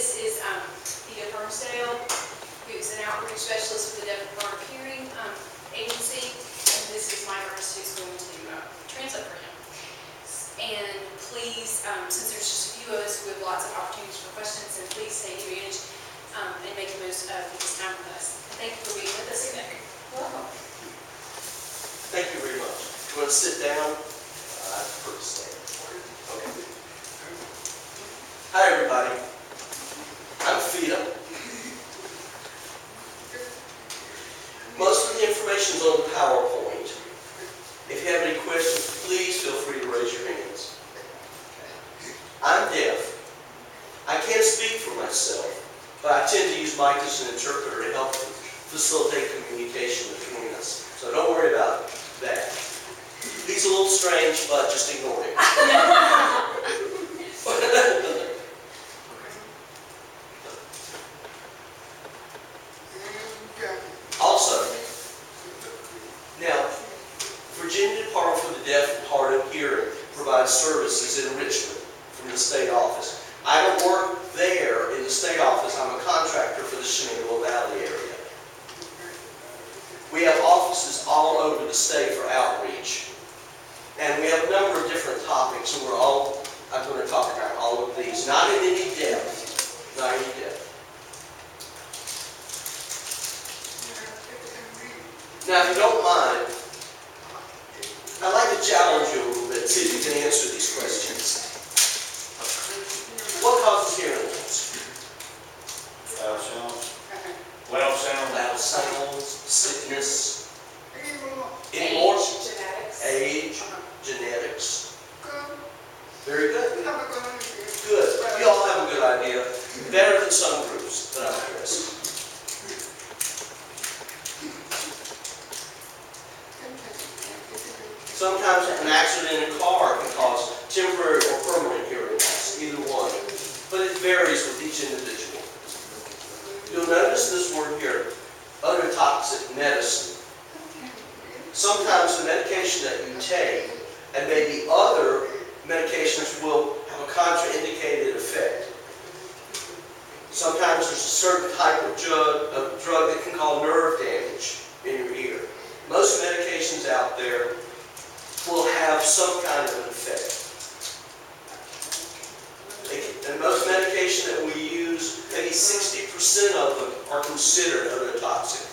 This is Peter Firmsdale, who's an outreach specialist with the Deaf and Hard of Hearing agency, and this is my nurse who's going to translate for him. And please, since there's just a few of us, we have lots of opportunities for questions, and please take advantage and make the most of this time with us. And thank you for being with us today. Welcome. Thank you very much. You want to sit down? I prefer to stand. Okay. Hi, everybody. I'm Fida. Most of the information is on the PowerPoint. If you have any questions, please feel free to raise your hands. I'm deaf. I can't speak for myself, but I tend to use Mike as an interpreter to help facilitate communication between us. So don't worry about that. He's a little strange, but just ignore him. Also, now, Virginia Department for the Deaf and Hard of Hearing provides services in Richmond from the state office. I don't work there in the state office. I'm a contractor for the Shenandoah Valley area. We have offices all over the state for outreach. And we have a number of different topics, and I'm going to talk about all of these. Not in any depth. Not in any depth. Now, if you don't mind, I'd like to challenge you a little bit, see if you can answer these questions. What causes hearing loss? Loud sounds. Loud sounds. Loud sounds, sickness. Any more? Genetics. Age, genetics. Very good. Good. You all have a good idea. Better than some groups that I've addressed. Sometimes an accident in a car can cause temporary or permanent hearing loss, either one. But it varies with each individual. You'll notice this word here, ototoxic medicine. Sometimes the medication that you take and maybe other medications will have a contraindicated effect. Sometimes there's a certain type of drug that can cause nerve damage in your ear. Most medications out there will have some kind of an effect. And most medication that we use, maybe 60% of them are considered ototoxic.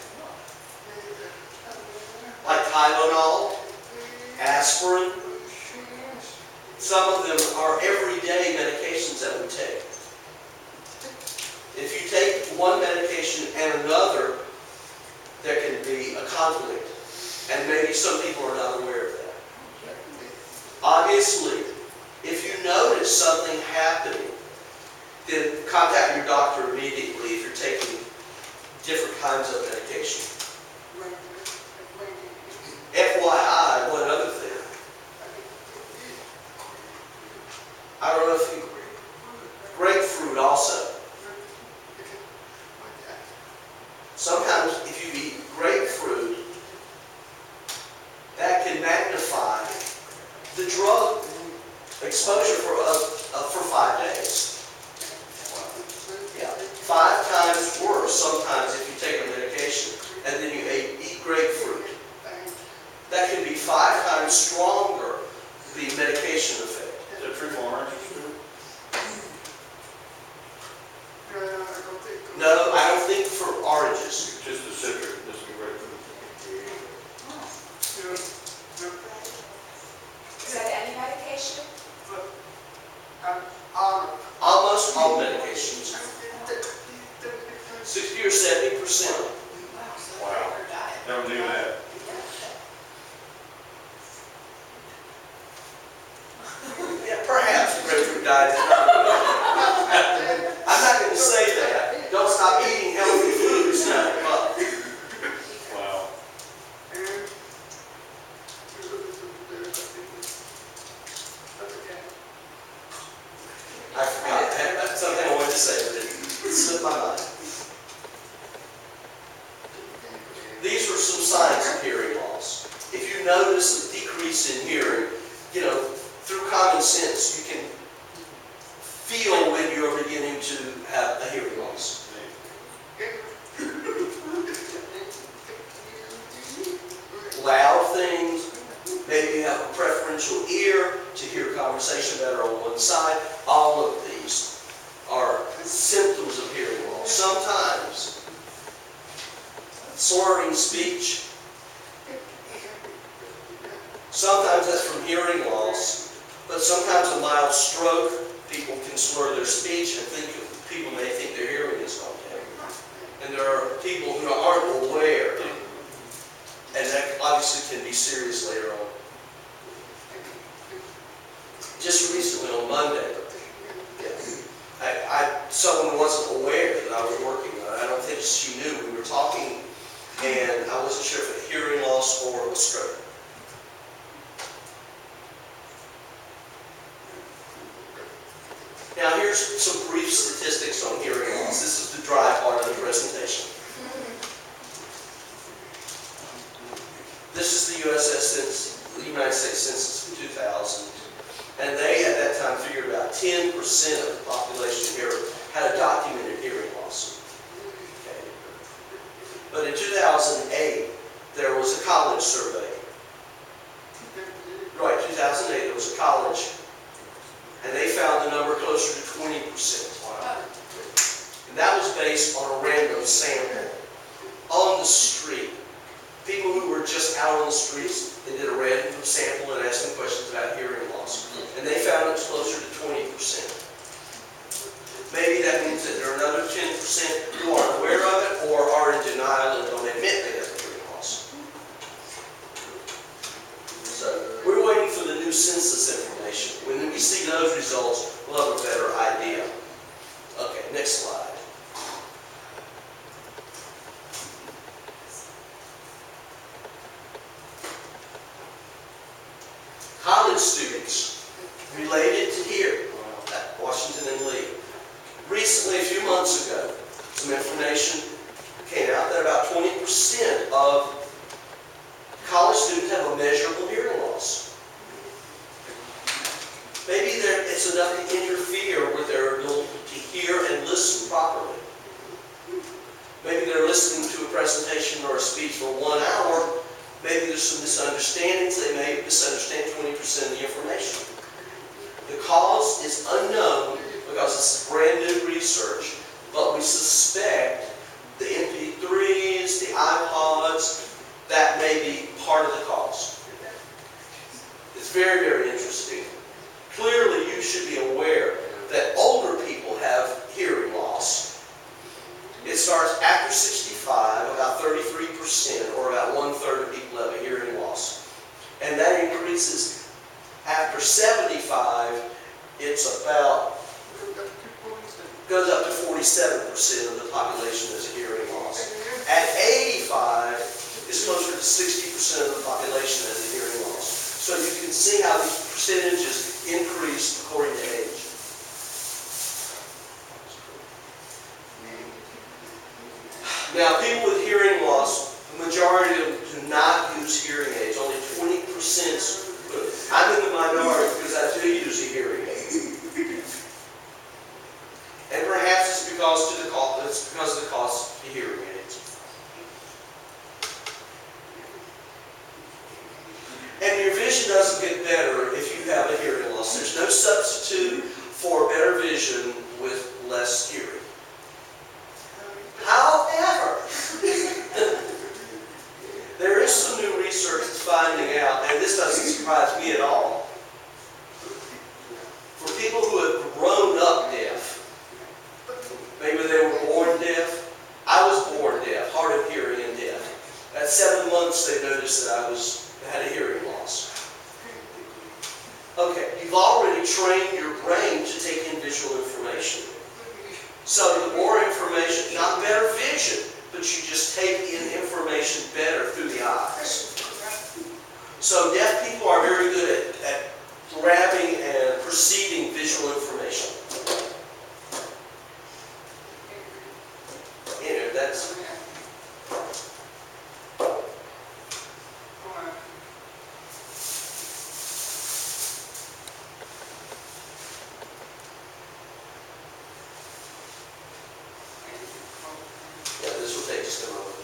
Like Tylenol, aspirin. Some of them are everyday medications that we take. If you take one medication and another, there can be a conflict. And maybe some people are not aware of that. Obviously, if you notice something happening, then contact your doctor immediately if you're taking different kinds of medication. FYI, one other thing. I don't know if you... Grapefruit also. Sometimes if you eat grapefruit, that can magnify the drug exposure for 5 days. Yeah, 5 times worse sometimes if you take a medication and then you eat grapefruit. That can be 5 times stronger, the medication effect. Is that true for oranges? No, I don't think for oranges. Just the citric, just the grapefruit. Is that any medication? Almost all medications. 60 or 70%. Wow. Never knew that. Yeah, perhaps the grapefruit diet is not good. I'm not going to say that. Don't stop eating healthy foods now. Wow. I forgot. That's something I wanted to say, but it slipped my mind. These are some signs of hearing loss. If you notice a decrease in hearing, through common sense, you can feel when you're beginning to have a sometimes slurring speech. Sometimes that's from hearing loss, but sometimes a mild stroke, people can slur their speech and people may think their hearing is gone down. And there are people who aren't aware, and that obviously can be serious later on. Just recently on Monday, someone wasn't aware that I was working on it. I don't think she knew. We were talking, and I wasn't sure if it hearing loss or a stroke. Now here's some brief statistics on hearing loss. This is the dry part of the presentation. This is the the United States Census in 2000. And they, at that time, figured about 10% of the population here had a documented hearing loss. Okay. But in 2008, there was a college survey. Right, 2008, there was a college. And they found the number closer to 20%. Wow. And that was based on a random sample on the street. People who were just out on the streets, they did a random sample and asked them questions about hearing loss. And they found it was closer to 20%. Maybe that means that there are another 10% who aren't aware of it or are in denial and don't admit they have a hearing loss. So we're waiting for the new census information. When we see those results, we'll have a better idea. Okay, next slide. College students related to here at Washington and Lee. Recently, a few months ago, some information came out that about 20% of college students have a measurable hearing loss. Maybe it's enough to interfere with their ability to hear and listen properly. Maybe they're listening to a presentation or a speech for 1 hour. Maybe there's some misunderstandings. They may misunderstand 20% of the information. The cause is unknown because it's brand new research, but we suspect the MP3s, the iPods, that may be part of the cause. It's very, very interesting. Clearly, you should be aware that older people have hearing loss. It starts after 65, about 33%, or about 1/3 of people have a hearing loss. And that increases after 75, it's about, goes up to 47% of the population has a hearing loss. At 85, it's closer to 60% of the population has a hearing loss. So you can see how these percentages increase according to age. Now, people with hearing loss, the majority of them do not use hearing aids. Only 20% do. I'm in the minority because I do use a hearing aid. And perhaps it's because of the cost of the hearing aids. And your vision doesn't get better if you have a hearing loss. There's no substitute for better vision with less hearing. However, there is some new research that's finding out, and this doesn't surprise me at all, for people who have grown up deaf, maybe they were born deaf. I was born deaf, hard of hearing and deaf. At 7 months, they noticed that I had a hearing loss. Okay, you've already trained your brain to take in visual information. So the more information, not better vision, but you just take in information better through the eyes. So deaf people are very good at grabbing and perceiving visual information. That's... this will take just a moment.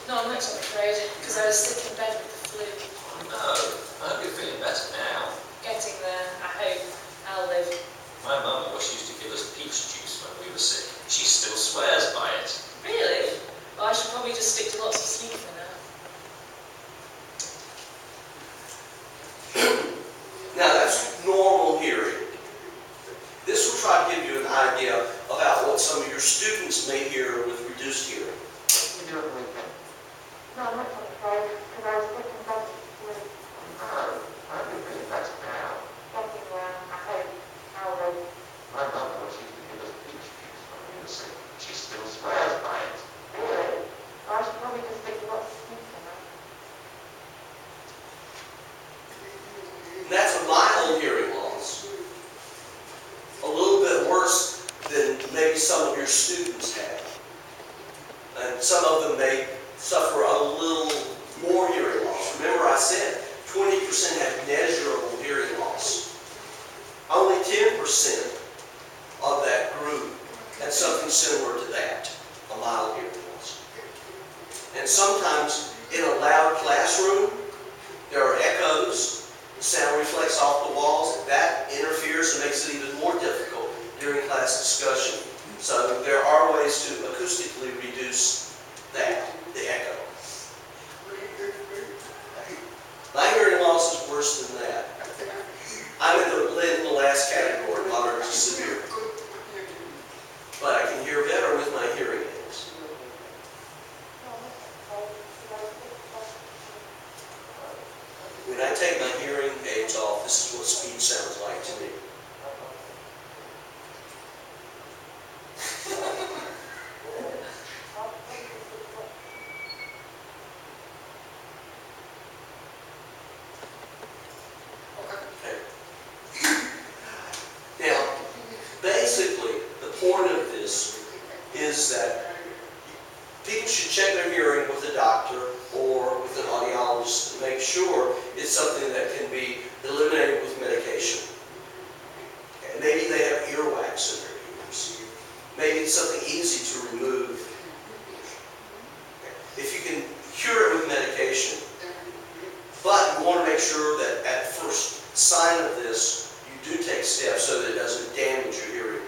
Not much, I'm afraid, because I was sick in bed with the flu. No, I hope you're feeling better now. Getting there, I hope. I'll live. My mum always used to give us peach juice when we were sick. She still swears by it. Really? Well, I should probably just stick to lots of sleep for now. Now that's normal hearing. This will try to give you an idea about what some of your students may hear with reduced hearing. And that's a mild hearing loss. A little bit worse than maybe some of your students have. And some of them may suffer a little more hearing loss. Remember I said 20% have measurable hearing loss. Only 10% of that group had something similar to that, a mild hearing loss. And sometimes in a loud classroom, there are echoes, the sound reflects off the walls, that interferes and makes it even more difficult during class discussion. So there are ways to acoustically reduce that, the echo. My hearing loss is worse than that. I'm in the last category, moderate to severe. But I can hear better with my hearing aids. When I take my hearing aids off, this is what speech sounds like to me. Now, basically, the point of this is that people should check their hearing with a doctor or with an audiologist to make sure it's something that can be eliminated with medication. And maybe they have earwax in their ears. Maybe it's something easy to remove. If you can cure it with medication, but you want to make sure that at the first sign of this, you do take steps so that it doesn't damage your hearing.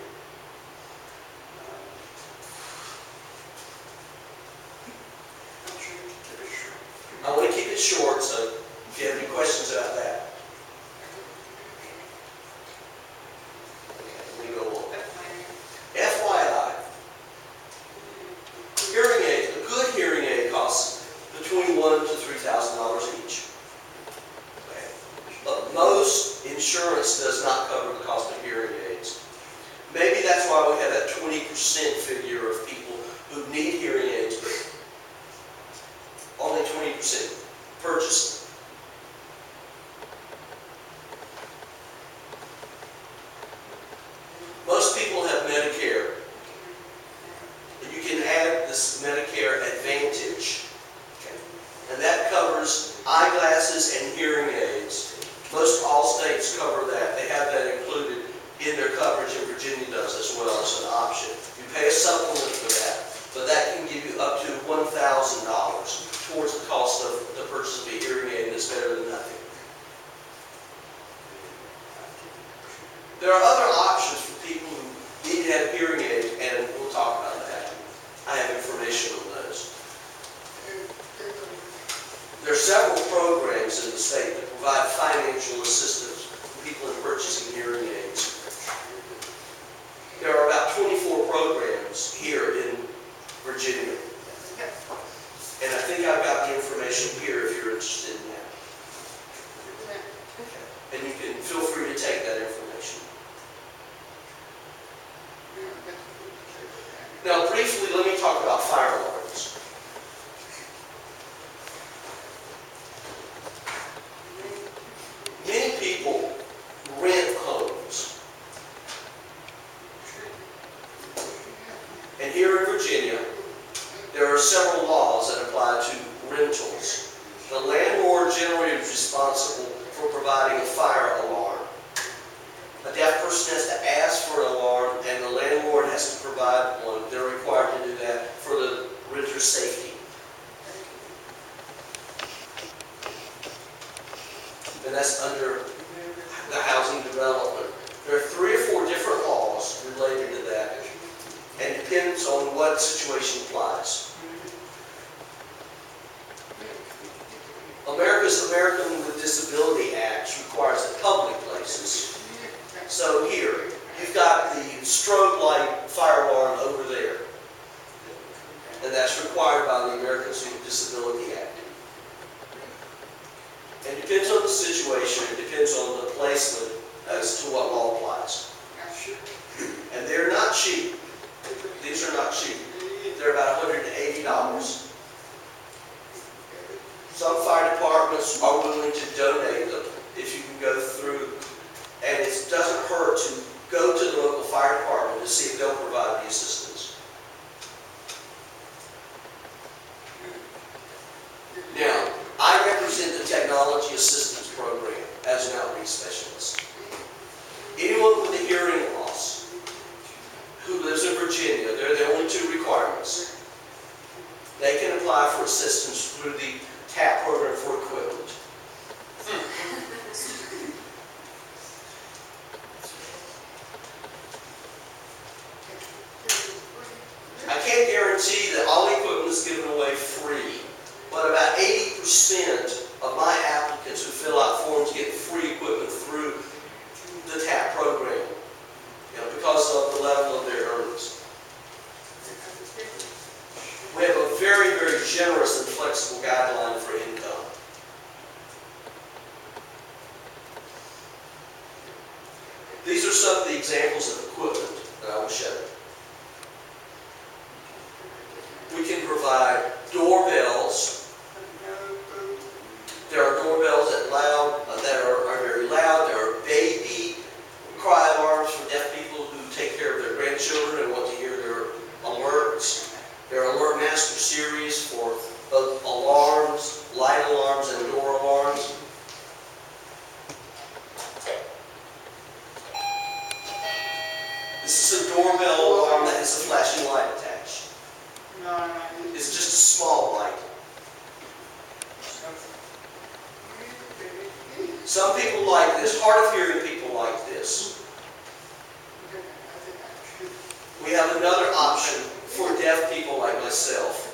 I want to keep it short, so if you have any questions about that. Okay, we go on. FYI, hearing aid, a good hearing aid costs between $1,000 to $3,000 each. Okay. But most insurance does not cover the cost of hearing aids. Maybe that's why we have that 20% figure of people who need hearing aids, but only 20% purchase them. Most people have Medicare. And you can add this Medicare Advantage. Okay. And that covers eyeglasses and hearing aids. Most all states cover that. They have that included in their coverage, and Virginia does as well as an option. You pay a supplement for that, but that can give you up to $1,000 towards the cost of the purchase of a hearing aid, and it's better than nothing. There are other options for people who need to have hearing aids, and we'll talk about that. I have information on those. There are several programs in the state that provide financial assistance for people in purchasing hearing aids. There are about 24 programs here in Virginia. And I think I've got the information here if you're interested in that. And you can feel free to take that information. Now briefly, let me talk about fire alarms. Many people rent homes. And here in Virginia, there are several laws that apply to rentals. The landlord generally is responsible for providing a fire alarm. A deaf person has to ask for an alarm, and the landlord has to provide one. They're required to do that for the renter's safety. and that's under the housing development. There are 3 or 4 different laws related to that, and it depends on what situation applies. America's American with Disability Act requires that public places. So here, you've got the strobe light fire alarm over there. And that's required by the Americans with Disability Act. And it depends on the situation, it depends on the placement as to what law applies. And they're not cheap. These are not cheap. They're about $180. Some fire departments are willing to donate them if you can go through, and it doesn't hurt to go to the local fire department to see if they'll provide the assistance. Now, I represent the Technology Assistance Program as an outreach specialist. Anyone with a hearing loss who lives in Virginia, they're the only 2 requirements. They can apply for assistance through the TAP program for equipment. I can't guarantee that all equipment is given away free, but about 80% of my applicants who fill out forms get free equipment through the TAP program, because of the level of their earnings. We have a very, very generous and flexible guideline for income. These are some of the examples of equipment that I will show you. We can provide doorbells. There are doorbells that are very loud. There are baby cry alarms for deaf people who take care of their grandchildren and want to hear their alerts. There are Alert Master series for both alarms, light alarms, and door alarms. This is a doorbell alarm that has a flashing light attached. It's just a small light. Some people like this. Hard of hearing people like this. We have another option for deaf people like myself.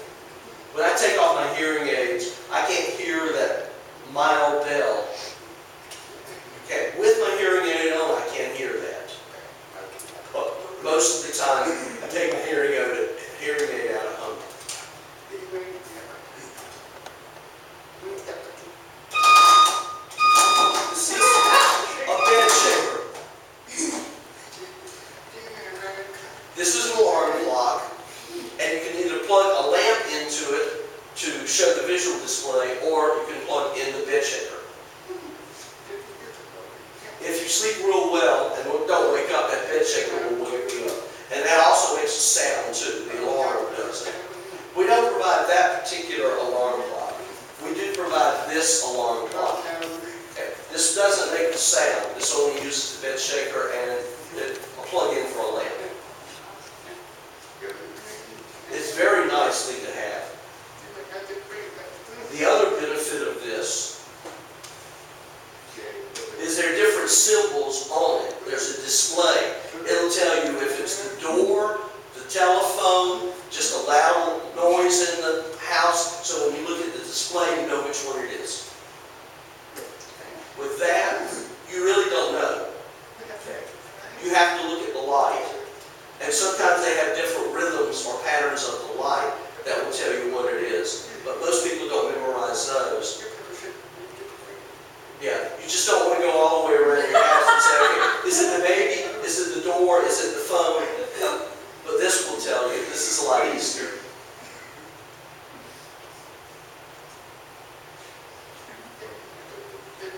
When I take off my hearing aids, I can't hear that mild bell. Okay, with my hearing aid on, I can't hear that. But most of the time, I take my hearing aid out at home. This is a bed shaker. This is an alarm clock, and you can either plug a lamp into it to show the visual display, or you can plug in the bed shaker. If you sleep real well and don't wake up, that bed shaker will wake you up. And that also makes a sound too, the alarm does it. We don't provide that particular alarm clock. We do provide this alarm clock. Okay. This doesn't make the sound. This only uses the bed shaker and a plug-in for a lamp. It's very nicely to have. The other benefit of this is there are different symbols on it. There's a display. It'll tell you if it's the door, the telephone, just a loud noise in the house. So when you look at the display, you know which one it is. With that, you really don't know. You have to look at the light. And sometimes they have different rhythms or patterns of the light that will tell you what it is. But most people don't memorize those. Yeah, you just don't want to go all the way around your house and say, okay, is it the baby? Is it the door? Is it the phone? But this will tell you. This is a lot easier.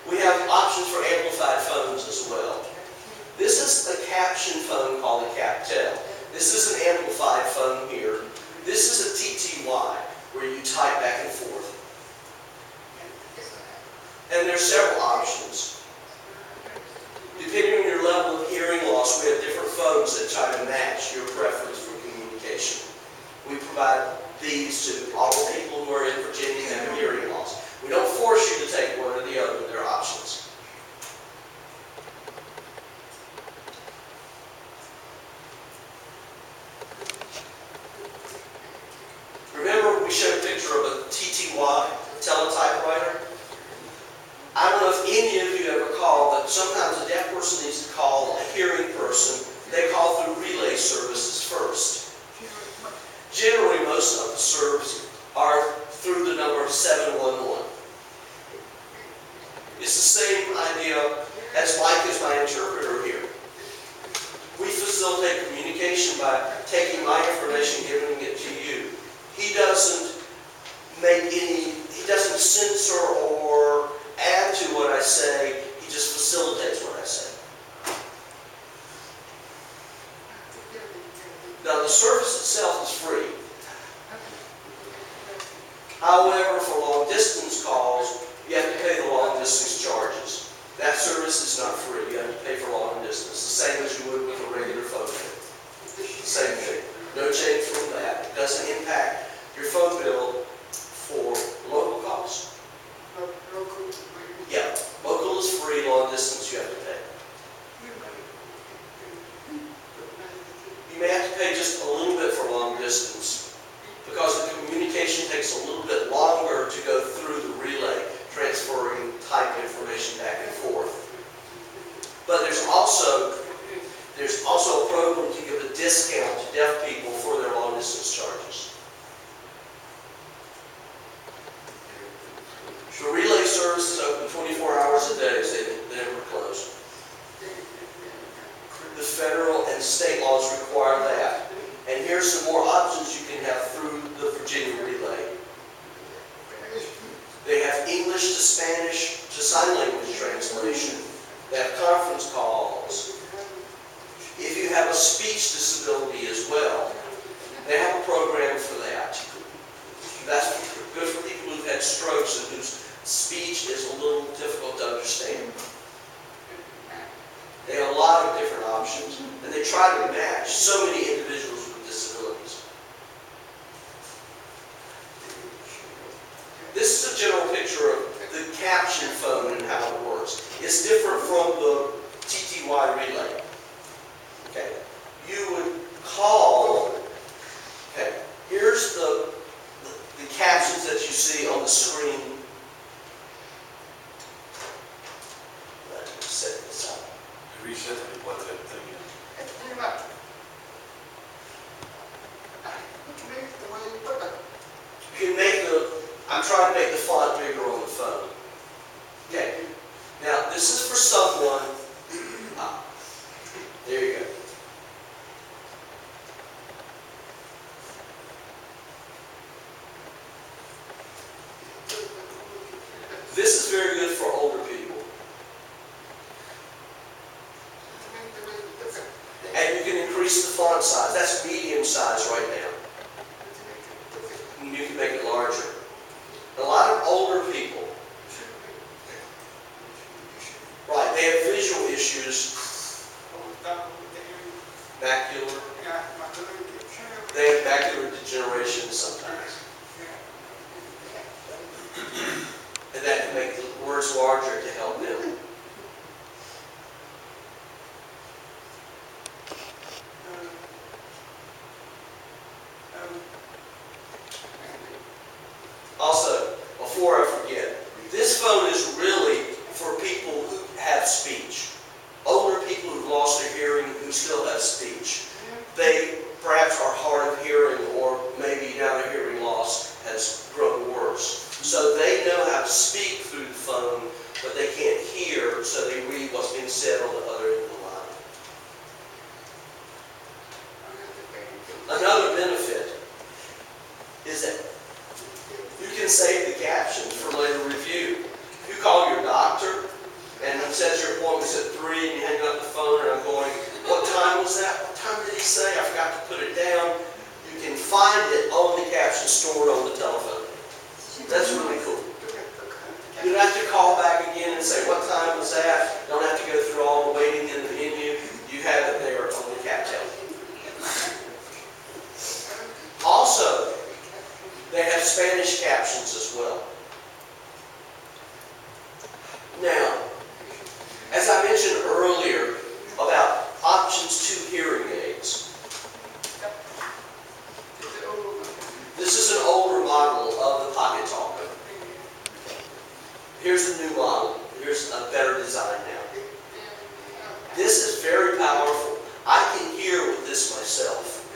We have options for amplified phones as well. This is a caption phone called a Captel. This is an amplified phone here. This is a TTY, where you type back and forth. And there's several options. Depending on your level of hearing loss, we have different phones that try to match your preference for communication. We provide these to all the people who are in Virginia and have hearing loss. We don't force you to take one or the other, there are options. sometimes a deaf person needs to call a hearing person. They call through relay services first. Generally, most of the services are through the number 711. It's the same idea as Mike is my interpreter here. We facilitate communication by taking my information, giving it to you. He doesn't censor or add to what I say, he just facilitates what I say. Now the service itself is free. However, for long distance calls, you have to pay the long distance charges. That service is not free. You have to pay for long distance, the same as you would with a regular phone bill. Same thing. No change from that. It doesn't impact your phone bill for local calls. Yeah, local is free, long distance you have to pay. You may have to pay just a little bit for long distance because the communication takes a little bit longer to go through the relay, transferring type information back and forth. But there's also a program to give a discount to deaf people for their long distance charges. The relay service is open 24 hours a day, so they never close. The federal and state laws require that. And here's some more options you can have through the Virginia relay. They have English to Spanish to sign language translation. They have conference calls. If you have a speech disability as well, they have a program for that. That's good for people who've had strokes and whose speech is a little difficult to understand. They have a lot of different options, and they try to match so many individuals with disabilities. This is a general picture of the caption phone and how it works. It's different from the TTY relay. Okay, you would call. Okay, here's the captions that you see on the screen. Let me set this up. Reset what that thing is. You can make I'm trying to make the font bigger on the phone. Okay, now this is for someone. There you go. This is very good for older people. And you can increase the font size. That's medium size right now. And you can make it larger. A lot of older people, right, they have visual issues, macular, they have macular degeneration sometimes. And that can make the words larger to help them. Also, before I forget, this phone is really for people who have speech. Older people who've lost their hearing who still have speech. They perhaps are hard of hearing, or maybe now their hearing loss has grown worse. So they know how to speak through the phone, but they can't hear, so they read what's being said on the other end of the line. Another benefit is that you can save the captions for later review. You call your doctor, and he says your appointment's at 3, and you hang up the phone, and I'm going, what time was that? What time did he say? I forgot to put it down. You can find it on the caption stored on the telephone. That's really cool. You don't have to call back again and say, what time was that? Don't have to go through all the waiting in the menu. You have it there on the caption. Also, they have Spanish captions as well. Now, as I mentioned earlier about options to hearing aids, this is an older model of the Pocket Talker. Here's the new model. Here's a better design now. This is very powerful. I can hear with this myself.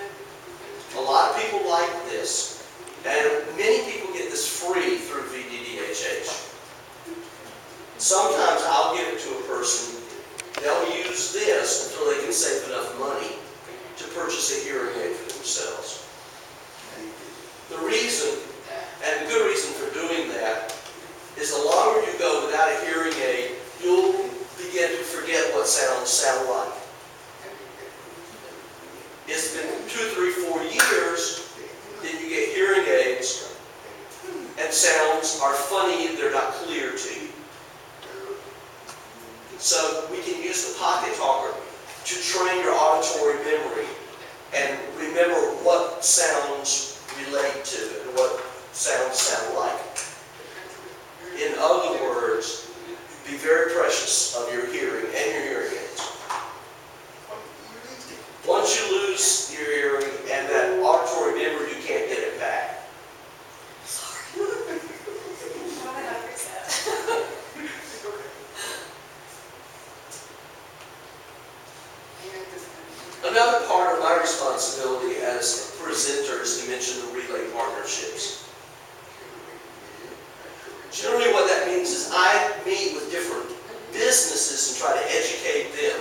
A lot of people like this, and many people get this free through VDDHH. Sometimes I'll give it to a person, they'll use this until they can save enough money to purchase a hearing aid for themselves. The reason, and the good reason for doing that, is the longer you go without a hearing aid, you'll begin to forget what sounds sound like. It's been 2, 3, 4 years, then you get hearing aids, and sounds are funny, they're not clear to you. So we can use the pocket talker to train your auditory memory and remember what sounds relate to and what sounds sound like. In other words, be very precious of your hearing and your hearing aids. Once you lose your hearing and that auditory memory, you can't get it back. Sorry. Why did I fix that? Another part of my responsibility as a presenter is to mention the relay partnerships. Generally what that means is I meet with different businesses and try to educate them.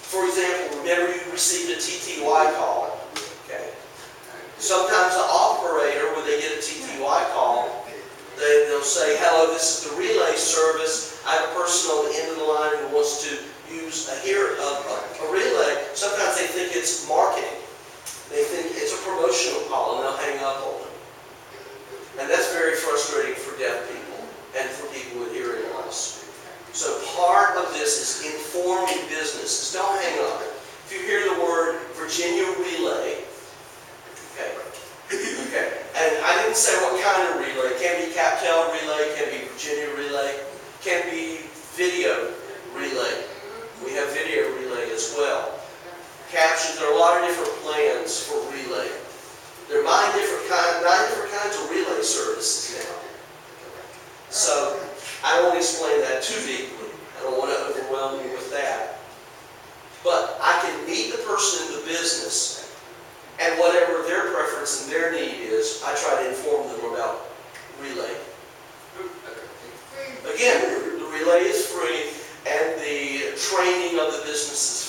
For example, remember you received a TTY call. Okay. Sometimes the operator, when they get a TTY call, they'll say, hello, this is the relay service. I have a person on the end of the line who wants to use a relay. Sometimes they think it's marketing. They think it's a promotional call and they'll hang up on them. And that's very frustrating for deaf people and for people with hearing loss. So part of this is informing businesses. Don't hang up. If you hear the word Virginia Relay, okay, and I didn't say what kind of relay. It can be Captel Relay, can be Virginia Relay, can be video relay. We have video relay as well. Captions, there are a lot of different plans for relay. There are 9 different kinds of relay services now. So I won't explain that too deeply. I don't want to overwhelm you with that. But I can meet the person in the business, and whatever their preference and their need is, I try to inform them about relay. Again, the relay is free, and the training of the business is